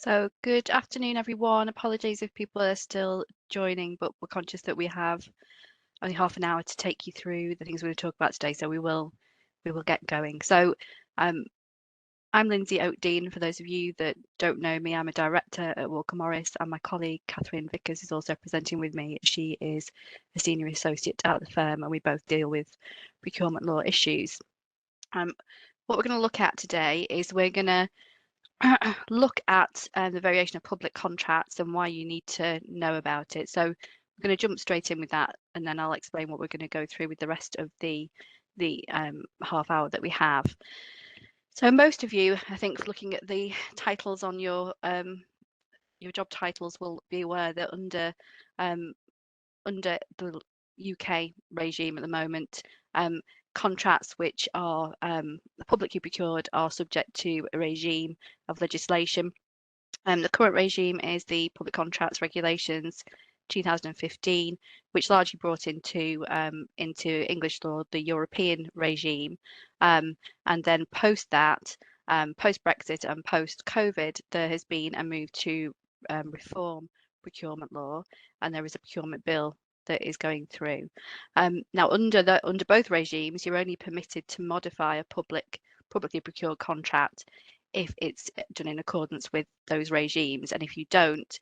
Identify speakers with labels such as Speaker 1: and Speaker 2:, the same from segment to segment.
Speaker 1: So good afternoon, everyone. Apologies if people are still joining, but we're conscious that we have only half an hour to take you through the things we're going to talk about today. So we will get going. So I'm Lynsey Oakdene. For those of you that don't know me, I'm a director at Walker Morris, and my colleague Kathryn Vickers is also presenting with me. She is a senior associate at the firm, and we both deal with procurement law issues. What we're going to look at today is we're going to look at the variation of public contracts and why you need to know about it. So we're going to jump straight in with that, and then I'll explain what we're going to go through with the rest of the half hour that we have. So most of you, I think, looking at the titles on your job titles, will be aware that under the UK regime at the moment, contracts which are publicly procured are subject to a regime of legislation. The current regime is the Public Contracts Regulations 2015, which largely brought into English law the European regime, and then post that, post Brexit and post COVID, there has been a move to reform procurement law, and there is a procurement bill that is going through. Now, under both regimes, you're only permitted to modify a publicly procured contract if it's done in accordance with those regimes, and if you don't,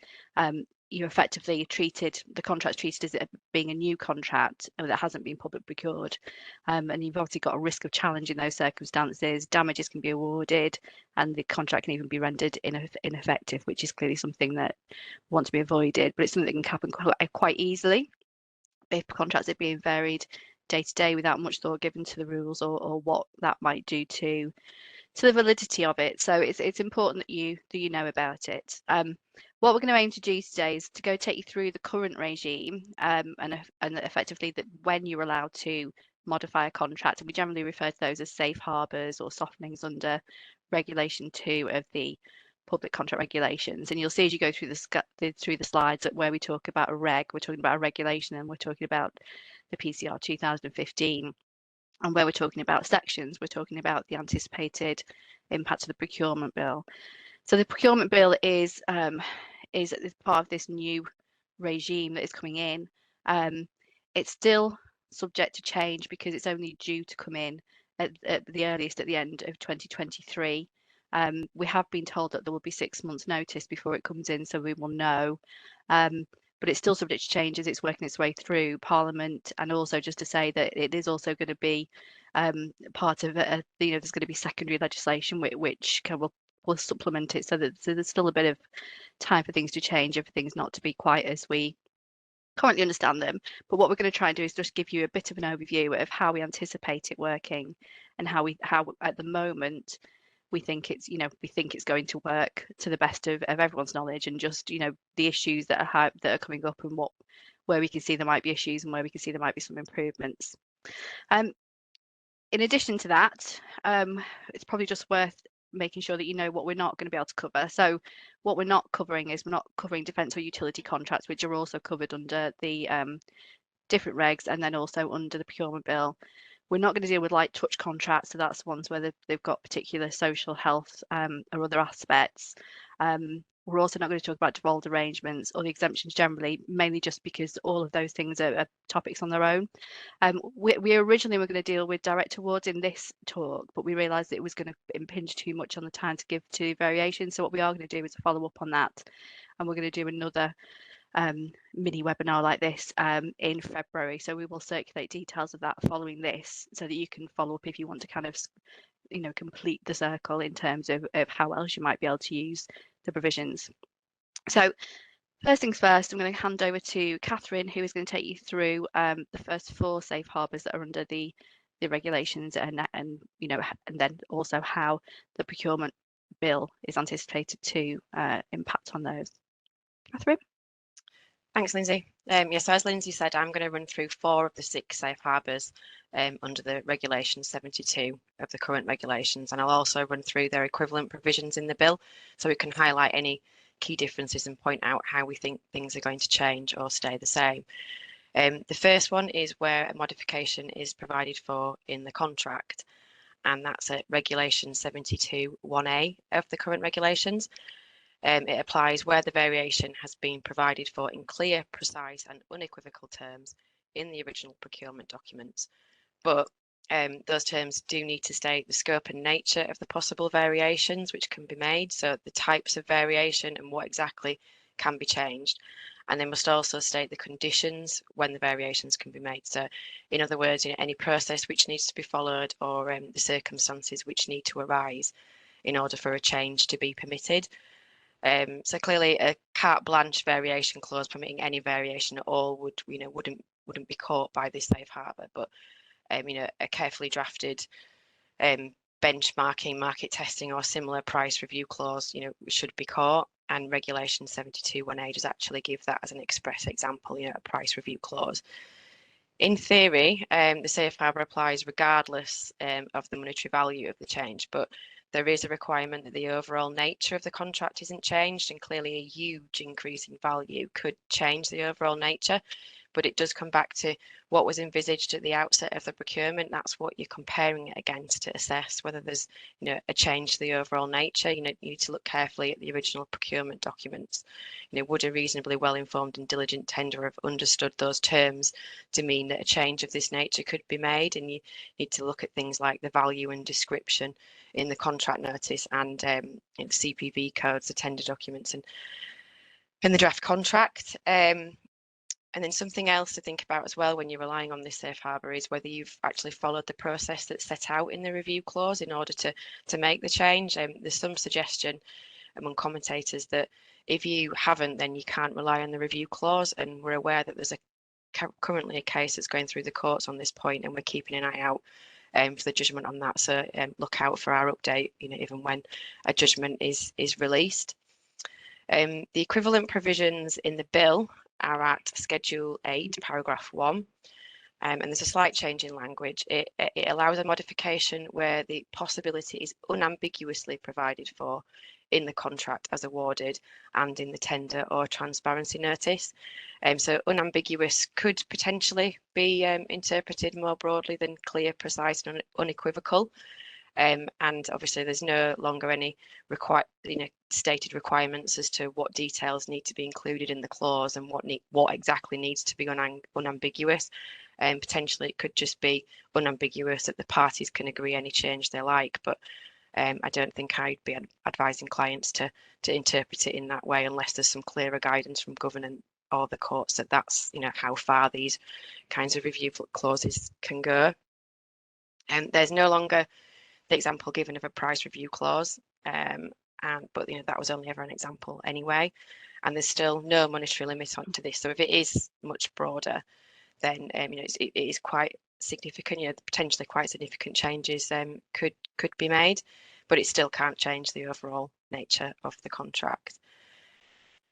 Speaker 1: you're effectively the contract's treated as it being a new contract that hasn't been public procured, and you've obviously got a risk of challenge in those circumstances. Damages can be awarded, and the contract can even be rendered ineffective, which is clearly something that wants to be avoided. But it's something that can happen quite easily if contracts are being varied day to day without much thought given to the rules or what that might do to the validity of it. So it's important that you know about it. What we're going to aim to do today is to go take you through the current regime, and effectively that when you're allowed to modify a contract, and we generally refer to those as safe harbours or softenings under Regulation 2 of the Public Contract Regulations. And you'll see as you go through the slides that where we talk about a reg, we're talking about a regulation, and we're talking about the PCR 2015. And where we're talking about sections, we're talking about the anticipated impact of the procurement bill. So the procurement bill is part of this new regime that is coming in. It's still subject to change because it's only due to come in at the earliest at the end of 2023. We have been told that there will be 6 months notice before it comes in, so we will know. But it's still subject to change as it's working its way through Parliament, and also just to say that it is also going to be part of there's going to be secondary legislation which will supplement it, so there's still a bit of time for things to change, and for things not to be quite as we currently understand them. But what we're going to try and do is just give you a bit of an overview of how we anticipate it working, and how at the moment we think it's going to work to the best of everyone's knowledge, and just the issues that are coming up, and where we can see there might be issues and where we can see there might be some improvements. In addition to that, it's probably just worth making sure that you know what we're not going to be able to cover. So what we're not covering is we're not covering defence or utility contracts, which are also covered under the different regs, and then also under the procurement bill. We're not going to deal with light touch contracts, so that's ones where they've got particular social health or other aspects. We're also not going to talk about devolved arrangements or the exemptions generally, mainly just because all of those things are topics on their own. We originally were going to deal with direct awards in this talk, but we realised that it was going to impinge too much on the time to give to variation. So what we are going to do is a follow up on that, and we're going to do another mini webinar like this in February. So we will circulate details of that following this, so that you can follow up if you want to kind of complete the circle in terms of how else you might be able to use the provisions. So first things first, I'm going to hand over to Kathryn, who is going to take you through the first 4 safe harbours that are under the regulations, and then also how the procurement bill is anticipated to impact on those. Kathryn?
Speaker 2: Thanks, Lynsey. So as Lynsey said, I'm going to run through 4 of the 6 safe harbours under the Regulation 72 of the current regulations, and I'll also run through their equivalent provisions in the bill, so we can highlight any key differences and point out how we think things are going to change or stay the same. The first one is where a modification is provided for in the contract, and that's at Regulation 72 1A of the current regulations. It applies where the variation has been provided for in clear, precise and unequivocal terms in the original procurement documents. But those terms do need to state the scope and nature of the possible variations which can be made, so the types of variation and what exactly can be changed. And they must also state the conditions when the variations can be made. So in other words, any process which needs to be followed, or the circumstances which need to arise in order for a change to be permitted. So clearly a carte blanche variation clause permitting any variation at all wouldn't be caught by this safe harbour, but a carefully drafted benchmarking, market testing or similar price review clause, should be caught. And regulation 72(1)A does actually give that as an express example, a price review clause. In theory, the safe harbour applies regardless of the monetary value of the change, but there is a requirement that the overall nature of the contract isn't changed, and clearly a huge increase in value could change the overall nature. But it does come back to what was envisaged at the outset of the procurement. That's what you're comparing it against to assess whether there's a change to the overall nature. You need to look carefully at the original procurement documents. Would a reasonably well-informed and diligent tenderer have understood those terms to mean that a change of this nature could be made? And you need to look at things like the value and description in the contract notice and the CPV codes, the tender documents, and the draft contract. And then something else to think about as well when you're relying on this safe harbour is whether you've actually followed the process that's set out in the review clause in order to make the change. There's some suggestion among commentators that if you haven't, then you can't rely on the review clause. And we're aware that there's currently a case that's going through the courts on this point, and we're keeping an eye out for the judgment on that. So look out for our update, even when a judgment is released. The equivalent provisions in the bill are at Schedule 8, Paragraph 1, and there's a slight change in language. It allows a modification where the possibility is unambiguously provided for in the contract as awarded and in the tender or transparency notice. So unambiguous could potentially be interpreted more broadly than clear, precise and unequivocal. And obviously there's no longer any stated requirements as to what details need to be included in the clause and what exactly needs to be unambiguous. And potentially it could just be unambiguous that the parties can agree any change they like, but I don't think I'd be advising clients to interpret it in that way unless there's some clearer guidance from government or the courts that that's how far these kinds of review clauses can go. And there's no longer the example given of a price review clause, but that was only ever an example anyway, and there's still no monetary limit onto this. So if it is much broader, then it is quite significant. Potentially quite significant changes could be made, but it still can't change the overall nature of the contract.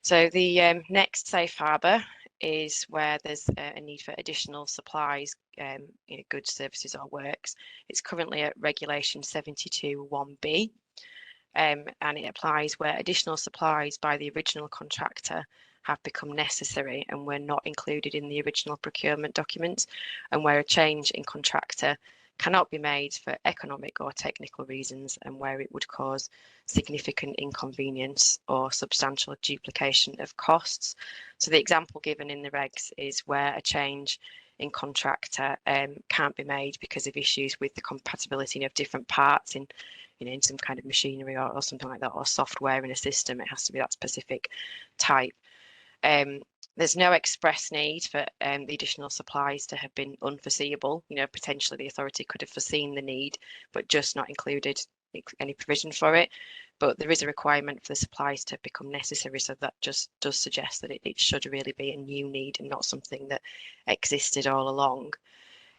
Speaker 2: So the next safe harbour is where there's a need for additional supplies, goods, services or works. It's currently at Regulation 72(1)B, and it applies where additional supplies by the original contractor have become necessary and were not included in the original procurement documents, and where a change in contractor cannot be made for economic or technical reasons, and where it would cause significant inconvenience or substantial duplication of costs. So the example given in the regs is where a change in contractor can't be made because of issues with the compatibility of different parts in some kind of machinery or something like that, or software in a system. It has to be that specific type. There's no express need for the additional supplies to have been unforeseeable. Potentially the authority could have foreseen the need, but just not included any provision for it. But there is a requirement for the supplies to become necessary, so that just does suggest that it should really be a new need and not something that existed all along.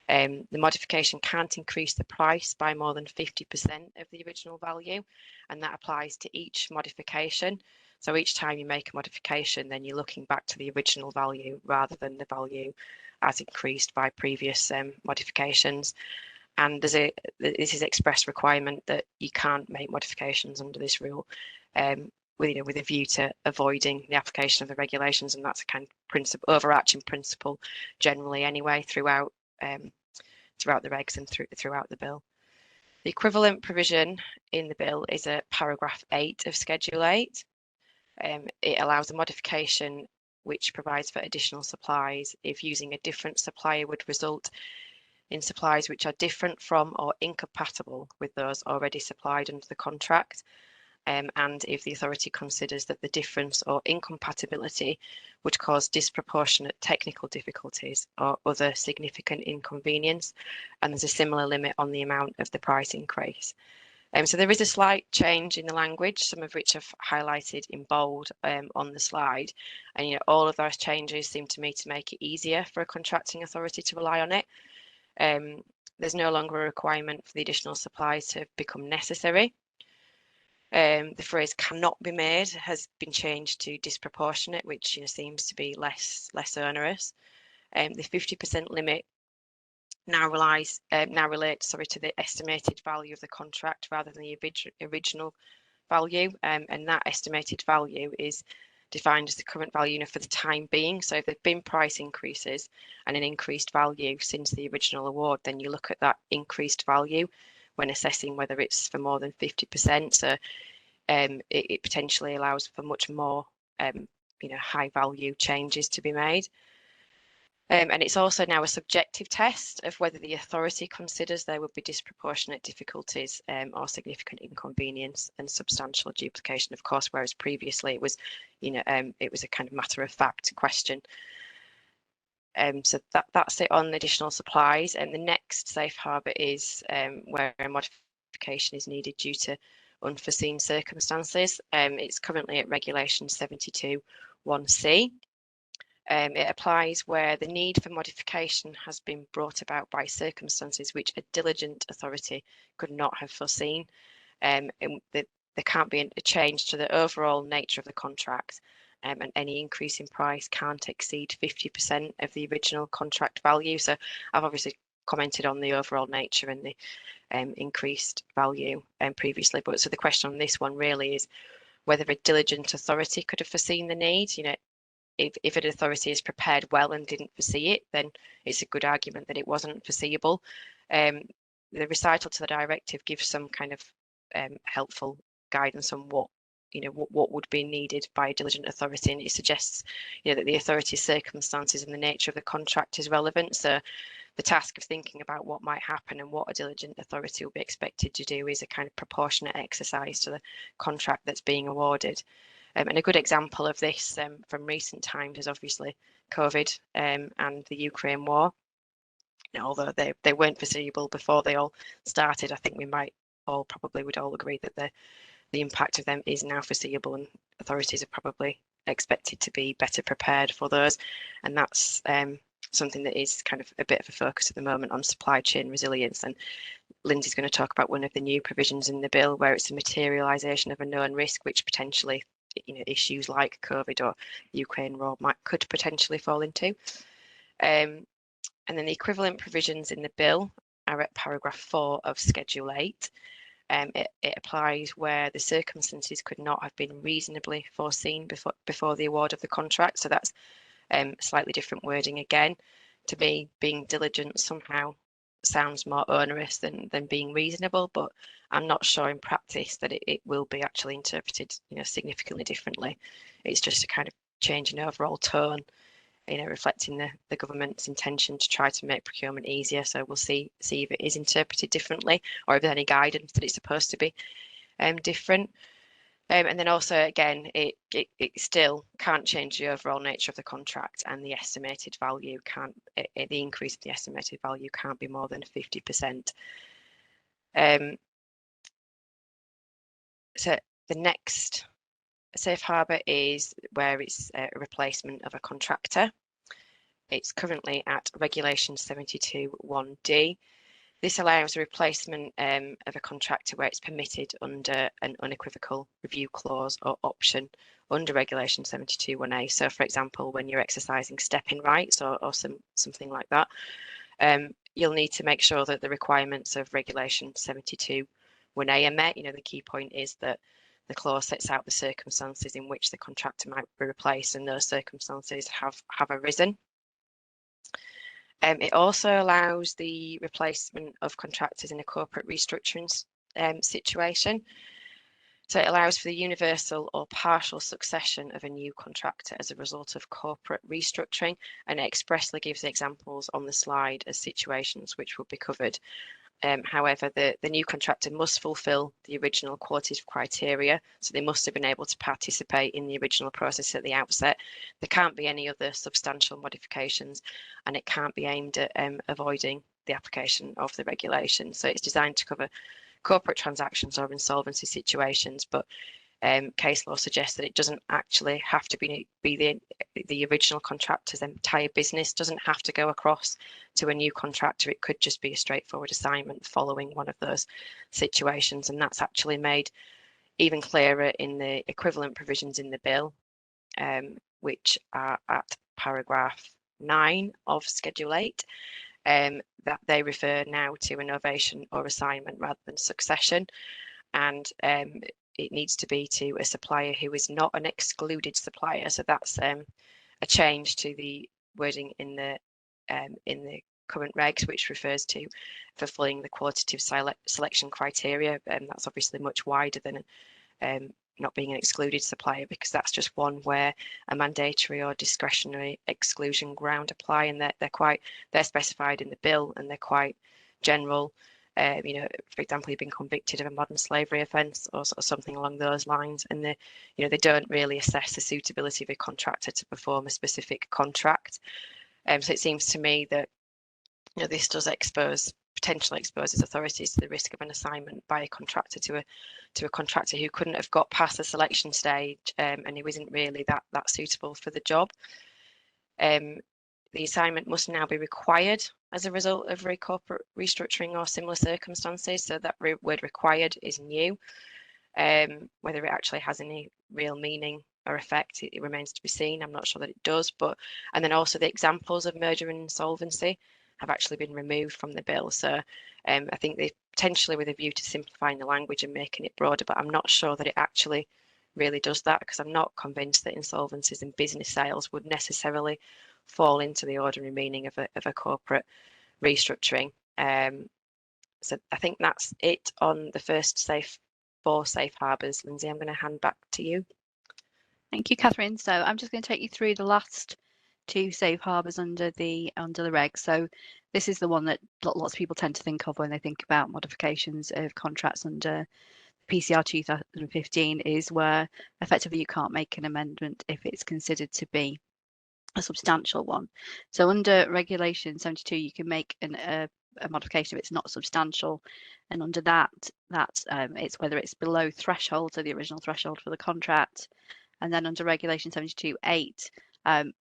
Speaker 2: The modification can't increase the price by more than 50% of the original value, and that applies to each modification. So each time you make a modification, then you're looking back to the original value rather than the value as increased by previous modifications. And this is express requirement that you can't make modifications under this rule with a view to avoiding the application of the regulations, and that's a kind of overarching principle generally anyway throughout the regs and throughout the bill. The equivalent provision in the bill is at Paragraph 8 of Schedule 8. It allows a modification which provides for additional supplies if using a different supplier would result in supplies which are different from or incompatible with those already supplied under the contract. And if the authority considers that the difference or incompatibility would cause disproportionate technical difficulties or other significant inconvenience, and there's a similar limit on the amount of the price increase. So there is a slight change in the language, some of which I've highlighted in bold on the slide. And all of those changes seem to me to make it easier for a contracting authority to rely on it. There's no longer a requirement for the additional supplies to become necessary. The phrase "cannot be made" has been changed to "disproportionate," which seems to be less onerous. The 50% limit now relates to the estimated value of the contract rather than the original value, and that estimated value is defined as the current value for the time being. So if there've been price increases and an increased value since the original award, then you look at that increased value when assessing whether it's for more than 50%. So it potentially allows for much more high value changes to be made. And it's also now a subjective test of whether the authority considers there would be disproportionate difficulties or significant inconvenience and substantial duplication, of course, whereas previously it was, it was a kind of matter of fact question. So that's it on additional supplies. And the next safe harbour is where a modification is needed due to unforeseen circumstances. It's currently at Regulation 72(1)(c). It applies where the need for modification has been brought about by circumstances which a diligent authority could not have foreseen. And there can't be a change to the overall nature of the contract, and any increase in price can't exceed 50% of the original contract value. So I've obviously commented on the overall nature and the increased value previously, but so the question on this one really is whether a diligent authority could have foreseen the need. If an authority is prepared well and didn't foresee it, then it's a good argument that it wasn't foreseeable. The recital to the directive gives some kind of helpful guidance on what would be needed by a diligent authority, and it suggests that the authority's circumstances and the nature of the contract is relevant. So the task of thinking about what might happen and what a diligent authority will be expected to do is a kind of proportionate exercise to the contract that's being awarded. And a good example of this from recent times is obviously COVID and the Ukraine war. Although they weren't foreseeable before they all started, I think we would all agree that the impact of them is now foreseeable, and authorities are probably expected to be better prepared for those. And that's something that is kind of a bit of a focus at the moment on supply chain resilience. And Lynsey's going to talk about one of the new provisions in the bill where it's a materialisation of a known risk, which potentially issues like COVID or Ukraine war could potentially fall into. And then the equivalent provisions in the bill are at paragraph 4 of Schedule 8. It applies where the circumstances could not have been reasonably foreseen before the award of the contract. So that's slightly different wording again. To me, being diligent somehow sounds more onerous than being reasonable, but I'm not sure in practice that it will be actually interpreted significantly differently. It's just a kind of change in overall tone, reflecting the government's intention to try to make procurement easier. So we'll see if it is interpreted differently or if there's any guidance that it's supposed to be different. And then also, again, it still can't change the overall nature of the contract, and the estimated value the increase in the estimated value can't be more than 50%. So the next safe harbour is where it's a replacement of a contractor. It's currently at Regulation 72(1)(d). This allows a replacement of a contractor where it's permitted under an unequivocal review clause or option under Regulation 72(1)(a). So, for example, when you're exercising step-in rights or something like that, you'll need to make sure that the requirements of Regulation 72(1)(a) are met. The key point is that the clause sets out the circumstances in which the contractor might be replaced, and those circumstances have arisen. It also allows the replacement of contractors in a corporate restructuring situation. So it allows for the universal or partial succession of a new contractor as a result of corporate restructuring, and it expressly gives examples on the slide as situations which would be covered. However, the new contractor must fulfil the original qualitative criteria, so they must have been able to participate in the original process at the outset. There can't be any other substantial modifications, and it can't be aimed at avoiding the application of the regulation. So it's designed to cover corporate transactions or insolvency situations, but case law suggests that it doesn't actually have to be the original contractor's entire business doesn't have to go across to a new contractor. It could just be a straightforward assignment following one of those situations, and that's actually made even clearer in the equivalent provisions in the bill, which are at paragraph 9 of Schedule 8. That they refer now to a novation or assignment rather than succession, and it needs to be to a supplier who is not an excluded supplier. So that's a change to the wording in the current regs, which refers to fulfilling the qualitative selection criteria. That's obviously much wider than not being an excluded supplier, because that's just one where a mandatory or discretionary exclusion ground apply, and they're specified in the bill, and they're quite general. For example, you've been convicted of a modern slavery offence or something along those lines, and they don't really assess the suitability of a contractor to perform a specific contract. So it seems to me that this does potentially exposes authorities to the risk of an assignment by a contractor to a contractor who couldn't have got past the selection stage, and who isn't really that suitable for the job. The assignment must now be required as a result of corporate restructuring or similar circumstances. So that word required is new. Whether it actually has any real meaning or effect, it remains to be seen. I'm not sure that it does, and then also the examples of merger and insolvency have actually been removed from the bill. So I think they potentially with a view to simplifying the language and making it broader, but I'm not sure that it actually really does that, because I'm not convinced that insolvencies and business sales would necessarily fall into the ordinary meaning of a corporate restructuring. So I think that's it on the first four safe harbours. Lynsey, I'm going to hand back to you.
Speaker 1: Thank you, Kathryn. So I'm just going to take you through the last two safe harbours under the regs. So this is the one that lots of people tend to think of when they think about modifications of contracts under PCR 2015, is where effectively you can't make an amendment if it's considered to be a substantial one. So under Regulation 72, you can make a modification if it's not substantial, and under that it's whether it's below threshold, so the original threshold for the contract. And then under Regulation 72(8),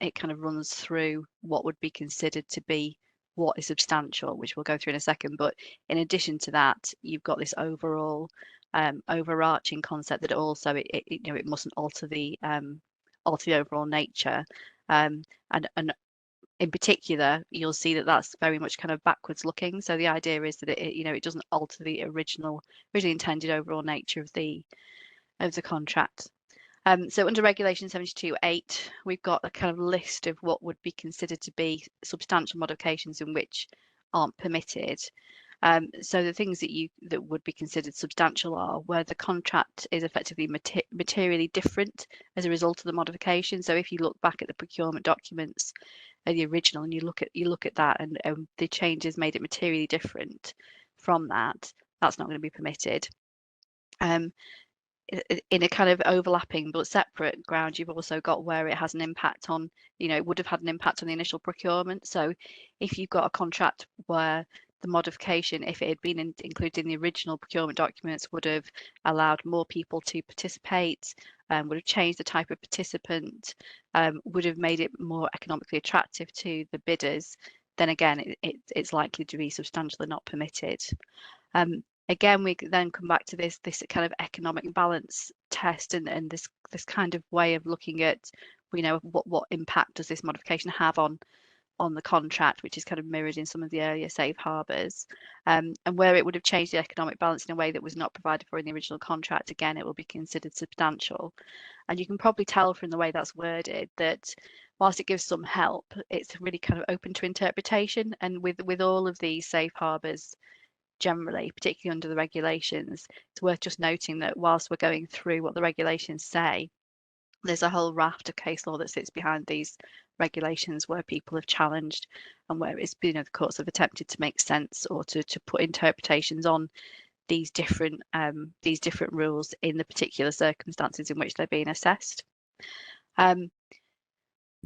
Speaker 1: it kind of runs through what would be considered to be what is substantial, which we'll go through in a second. But in addition to that, you've got this overall overarching concept that also it mustn't alter the overall nature. And in particular, you'll see that that's very much kind of backwards looking. So the idea is that it doesn't alter the originally intended overall nature of the contract. So under Regulation 72(8), we've got a kind of list of what would be considered to be substantial modifications in which aren't permitted. So the things that would be considered substantial are where the contract is effectively materially different as a result of the modification. So if you look back at the procurement documents, the original, and you look at that, and the changes made it materially different from that, that's not going to be permitted. In a kind of overlapping but separate ground, you've also got where it has an impact on, it would have had an impact on the initial procurement. So if you've got a contract where the modification, if it had been included in the original procurement documents, would have allowed more people to participate, would have changed the type of participant, would have made it more economically attractive to the bidders, then again, it's likely to be substantially not permitted. Again, we then come back to this kind of economic balance test, and this kind of way of looking at, what impact does this modification have on the contract, which is kind of mirrored in some of the earlier safe harbours, and where it would have changed the economic balance in a way that was not provided for in the original contract. Again, it will be considered substantial, and you can probably tell from the way that's worded that whilst it gives some help, it's really kind of open to interpretation. And with all of these safe harbours, generally, particularly under the regulations. It's worth just noting that whilst we're going through what the regulations say, there's a whole raft of case law that sits behind these regulations where people have challenged and where it's been, the courts have attempted to make sense or to put interpretations on these different rules in the particular circumstances in which they're being assessed.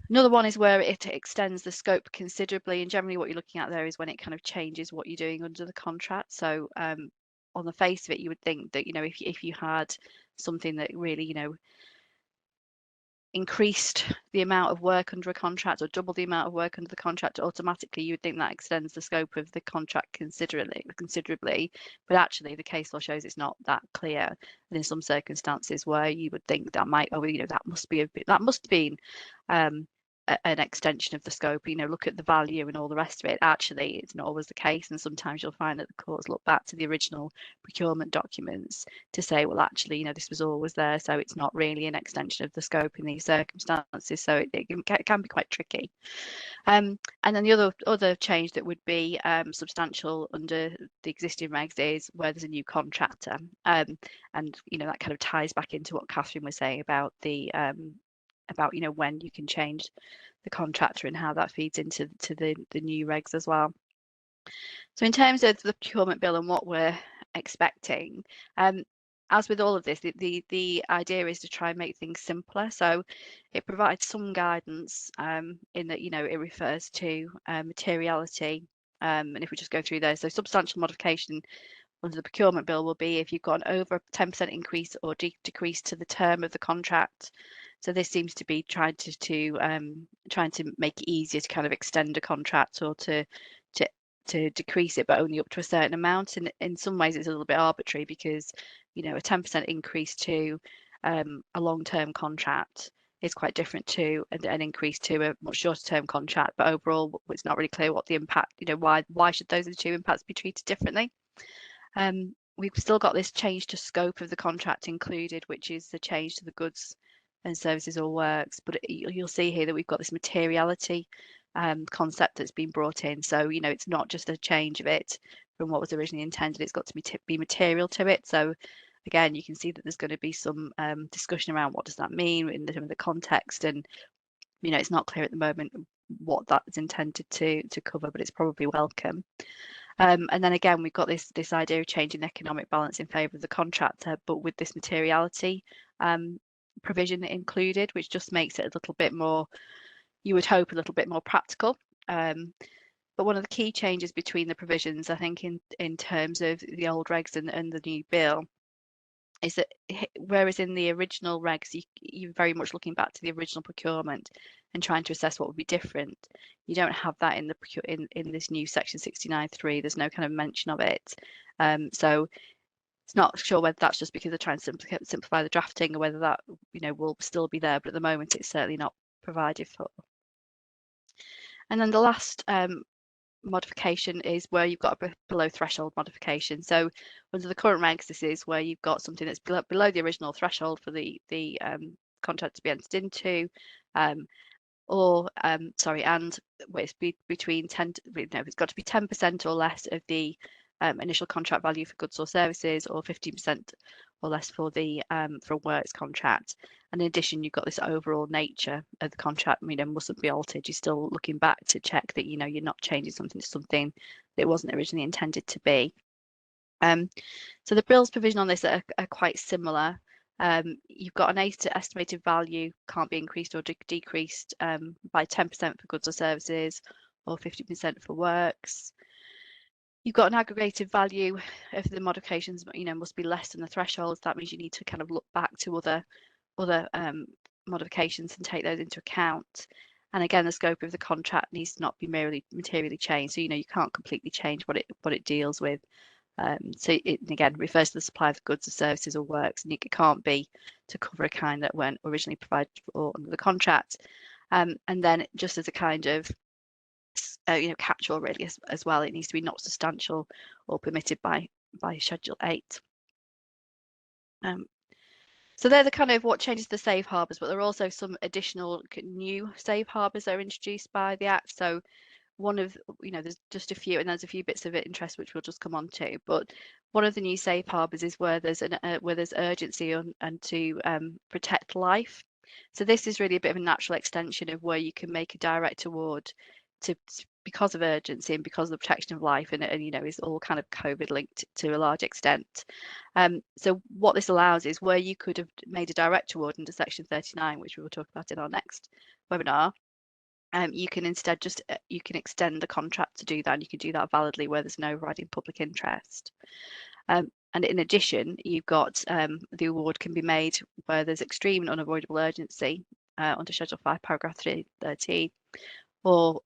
Speaker 1: Another one is where it extends the scope considerably, and generally what you're looking at there is when it kind of changes what you're doing under the contract. So on the face of it, you would think that, if you had something that really, increased the amount of work under a contract or double the amount of work under the contract, automatically you would think that extends the scope of the contract considerably. But actually the case law shows it's not that clear, and in some circumstances where you would think that might, that must have been an extension of the scope, look at the value and all the rest of it. Actually, it's not always the case, and sometimes you'll find that the courts look back to the original procurement documents to say, well, actually, this was always there, so it's not really an extension of the scope in these circumstances. So it can be quite tricky. And then the other change that would be substantial under the existing regs is where there's a new contractor, and that kind of ties back into what Kathryn was saying about the when you can change the contractor and how that feeds into the new regs as well. So in terms of the procurement bill and what we're expecting, as with all of this, the idea is to try and make things simpler. So it provides some guidance in that, it refers to materiality. And if we just go through there, so substantial modification under the procurement bill will be if you've got an over 10% increase or decrease to the term of the contract. So this seems to be trying to make it easier to kind of extend a contract or to decrease it, but only up to a certain amount. And in some ways it's a little bit arbitrary because, a 10% increase to a long-term contract is quite different to an increase to a much shorter term contract. But overall, it's not really clear what the impact, why should those two impacts be treated differently? We've still got this change to scope of the contract included, which is the change to the goods and services or works. But you'll see here that we've got this materiality concept that's been brought in. So, it's not just a change of it from what was originally intended. It's got to be material to it. So again, you can see that there's going to be some discussion around what does that mean in the context. And, it's not clear at the moment what that is intended to cover, but it's probably welcome. And then again, we've got this idea of changing the economic balance in favour of the contractor, but with this materiality provision included, which just makes it a little bit more, you would hope, a little bit more practical. But one of the key changes between the provisions, I think, in terms of the old regs and the new bill, is that whereas in the original regs, you're very much looking back to the original procurement and trying to assess what would be different. You don't have that in this new section 69.3. There's no kind of mention of it. So it's not sure whether that's just because they're trying to simplify the drafting or whether that will still be there. But at the moment, it's certainly not provided for. And then the last modification is where you've got a below threshold modification. So under the current regs, this is where you've got something that's below the original threshold for the contract to be entered into, and it's between 10, it's got to be 10% or less of the initial contract value for goods or services, or 15% or less for the for works contract. And in addition, you've got this overall nature of the contract, mustn't be altered. You're still looking back to check that you're not changing something to something that it wasn't originally intended to be. So the bill's provision on this are quite similar. You've got an estimated value can't be increased or decreased by 10% for goods or services, or 50% for works. You've got an aggregated value of the modifications, must be less than the thresholds. That means you need to kind of look back to other modifications and take those into account. And again, the scope of the contract needs to not be merely materially changed. So you can't completely change what it deals with. So it again refers to the supply of goods or services or works, and it can't be to cover a kind that weren't originally provided for under the contract. And then just as a kind of catch-all really as well, it needs to be not substantial or permitted by Schedule 8. So they're the kind of what changes the safe harbours, but there are also some additional new safe harbours that are introduced by the Act. So one of, there's just a few, and there's a few bits of interest which we'll just come on to, but one of the new safe harbours is where there's urgency and to protect life. So this is really a bit of a natural extension of where you can make a direct award because of urgency and because of the protection of life, and is all kind of COVID linked to a large extent. So what this allows is where you could have made a direct award under Section 39, which we will talk about in our next webinar. You can instead you can extend the contract to do that, and you can do that validly where there's no overriding public interest. And in addition, you've got the award can be made where there's extreme and unavoidable urgency under Schedule 5, paragraph 313, or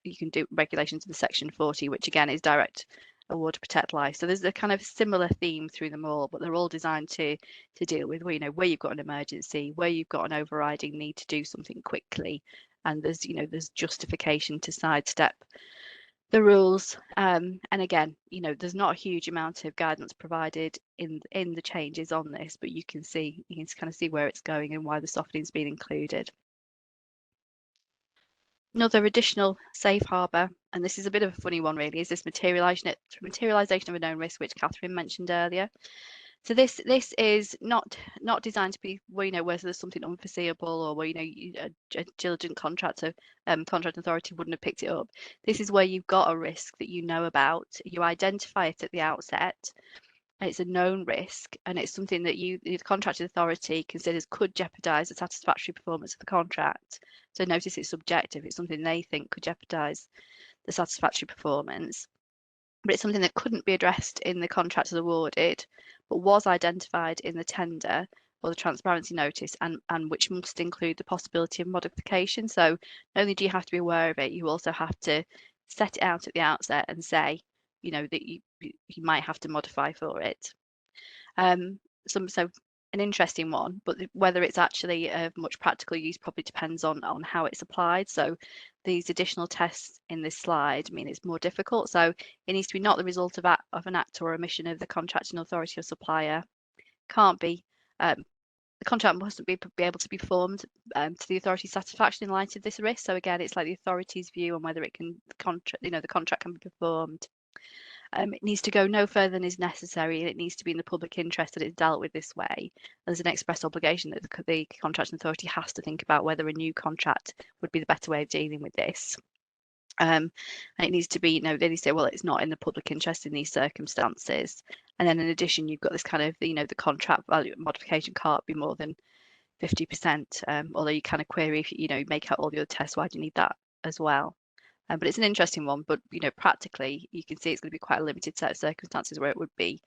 Speaker 1: you can do regulations in Section 40, which again is direct award to protect life. So there's a kind of similar theme through them all, but they're all designed to deal with where you've got an emergency, where you've got an overriding need to do something quickly, and there's justification to sidestep the rules. And again, there's not a huge amount of guidance provided in the changes on this, but you can kind of see where it's going and why the softening's been included. Another additional safe harbour, and this is a bit of a funny one really, is this materialisation of a known risk, which Kathryn mentioned earlier. So this is not designed to be where there's something unforeseeable, or where a diligent contractor contract authority wouldn't have picked it up. This is where you've got a risk that you know about, you identify it at the outset, it's a known risk, and it's something that the contracting authority considers could jeopardise the satisfactory performance of the contract. So notice it's subjective, it's something they think could jeopardise the satisfactory performance, but it's something that couldn't be addressed in the contract as awarded, but was identified in the tender or the transparency notice, and which must include the possibility of modification. So not only do you have to be aware of it, you also have to set it out at the outset and say, that you might have to modify for it. So an interesting one, but whether it's actually of much practical use probably depends on how it's applied. So these additional tests in this slide mean it's more difficult. So it needs to be not the result of an act or omission of the contracting authority or supplier. Can't be. The contract mustn't be able to be performed to the authority's satisfaction in light of this risk. So again, it's like the authority's view on whether the contract can be performed. It needs to go no further than is necessary, and it needs to be in the public interest that it's dealt with this way. There's an express obligation that the contracting authority has to think about whether a new contract would be the better way of dealing with this. And it needs to be, they say, well, it's not in the public interest in these circumstances. And then in addition, you've got this kind of, the contract value modification can't be more than 50%, although you kind of query if you make out all the other tests, why do you need that as well? But it's an interesting one, but practically you can see it's going to be quite a limited set of circumstances where it would be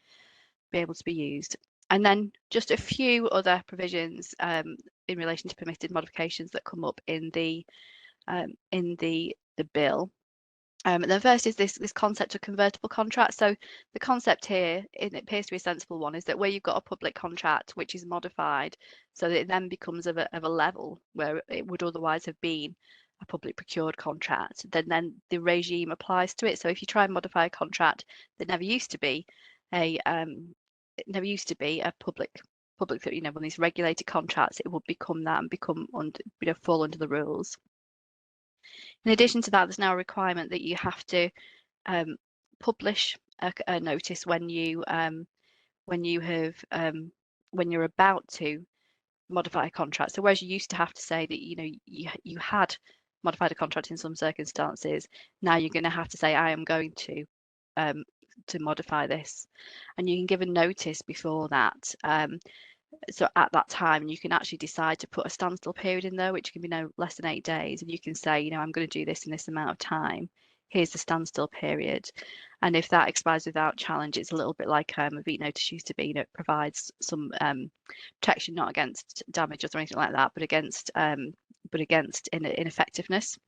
Speaker 1: able to be used. And then just a few other provisions in relation to permitted modifications that come up in the bill. And then first is this concept of convertible contract. So the concept here, and it appears to be a sensible one, is that where you've got a public contract which is modified so that it then becomes of a level where it would otherwise have been a public procured contract, then the regime applies to it. So if you try and modify a contract that never used to be a public one of these regulated contracts, it would become that and fall under the rules. In addition to that, there's now a requirement that you have to publish a notice when you're about to modify a contract. So whereas you used to have to say that you had modified a contract in some circumstances, now you're going to have to say I am going to modify this, and you can give a notice before that. So at that time, you can actually decide to put a standstill period in there, which can be no less than 8 days, and you can say, I'm going to do this in this amount of time. Here's the standstill period, and if that expires without challenge, it's a little bit like a VET notice used to be. It provides some protection, not against damages or anything like that, but against ineffectiveness.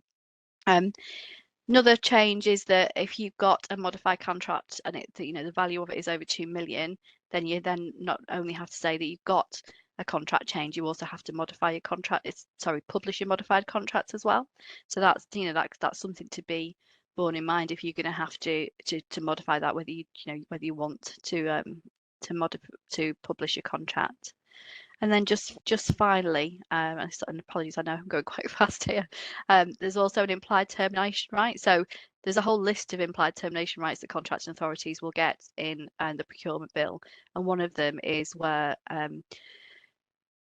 Speaker 1: Another change is that if you've got a modified contract and the value of it is over 2 million, then you not only have to say that you've got a contract change, you also have to modify your contract. Publish your modified contract as well. So that's that's something to be borne in mind if you're going to have to modify that, whether you want to publish your contract. And then just finally, and apologies, I know I'm going quite fast here. There's also an implied termination right. So there's a whole list of implied termination rights that contracting authorities will get in the procurement bill, and one of them is where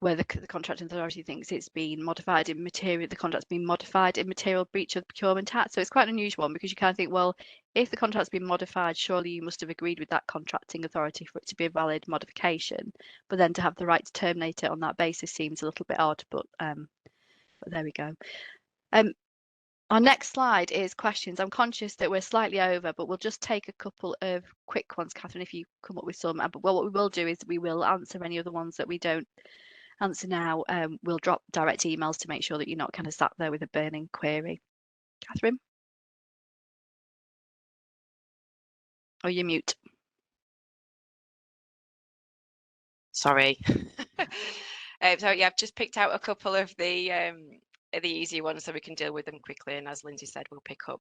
Speaker 1: the contracting authority thinks it's been modified in material, the contract's been modified in material breach of the Procurement Act. So it's quite an unusual one, because you kind of think, well, if the contract's been modified, surely you must have agreed with that contracting authority for it to be a valid modification. But then to have the right to terminate it on that basis seems a little bit odd. But there we go. Our next slide is questions. I'm conscious that we're slightly over, but we'll just take a couple of quick ones, Kathryn, if you come up with some. But what we will do is we will answer any other ones that we don't answer now. We'll drop direct emails to make sure that you're not kind of sat there with a burning query. Kathryn? Oh, you're mute.
Speaker 2: Sorry. So yeah, I've just picked out a couple of the easy ones so we can deal with them quickly. And as Lynsey said, we'll pick up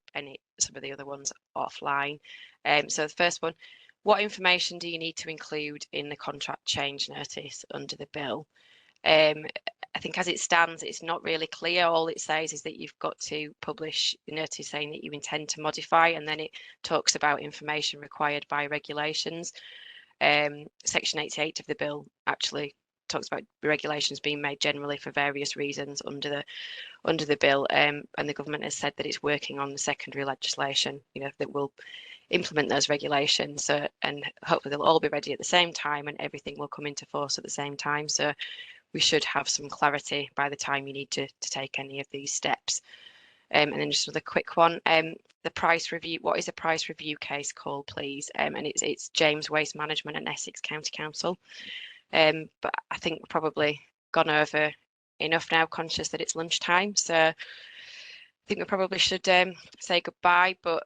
Speaker 2: some of the other ones offline. So the first one, what information do you need to include in the contract change notice under the bill? I think as it stands, it's not really clear. All it says is that you've got to publish the notice saying that you intend to modify, and then it talks about information required by regulations. Section 88 of the bill actually talks about regulations being made generally for various reasons under the bill, and the government has said that it's working on the secondary legislation, that will implement those regulations. So, and hopefully they'll all be ready at the same time, and everything will come into force at the same time. So we should have some clarity by the time you need to take any of these steps. And then just another quick one, the price review. What is a price review case called, please? And it's James Waste Management and Essex County Council. But I think we've probably gone over enough now, conscious that it's lunchtime. So I think we probably should say goodbye, but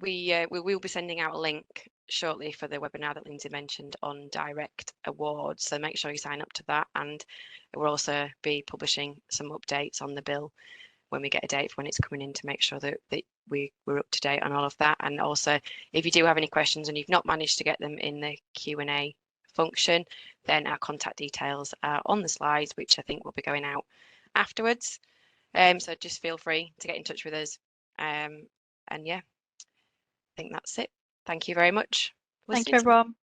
Speaker 2: we will be sending out a link shortly for the webinar that Lynsey mentioned on direct awards. So make sure you sign up to that, and we'll also be publishing some updates on the bill when we get a date for when it's coming in, to make sure that we're up to date on all of that. And also, if you do have any questions and you've not managed to get them in the Q&A function, then our contact details are on the slides, which I think will be going out afterwards. So just feel free to get in touch with us. And yeah, I think that's it. Thank you very much.
Speaker 1: Thank you, everyone.